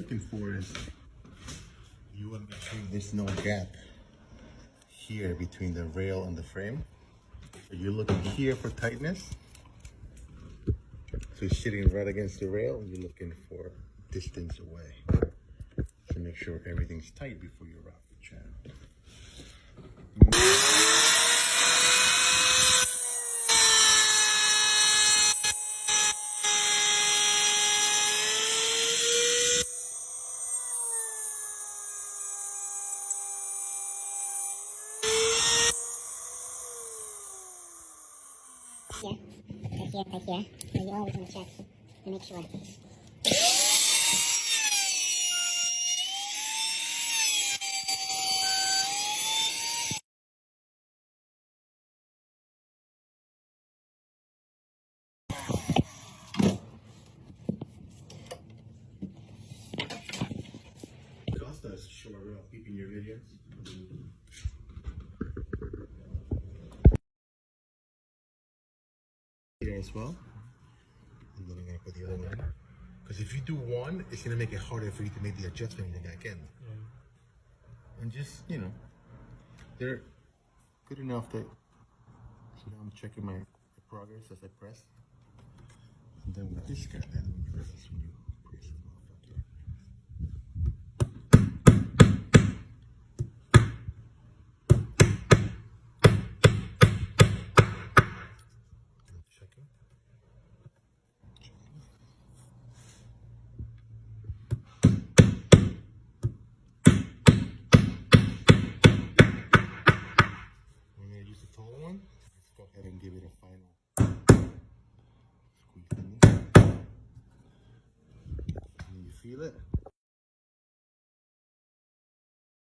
looking for is you want to make sure there's no gap here between the rail and the frame. So you're looking here for tightness. So it's sitting right against the rail, and you're looking for distance away to make sure everything's tight before you rock the channel. Right here. So you always want to check to make sure. Costa is sure about keeping your videos. Here as well. And then I'm gonna put the other one. Because if you do one, it's gonna make it harder for you to make the adjustment in the back end. And just, you know, they're good enough that, so now I'm checking my progress as I press. And then with this guy, then when you press it off up here. Checking. I'm gonna use the tall one. Let's go ahead and give it a final squeeze in. And you feel it?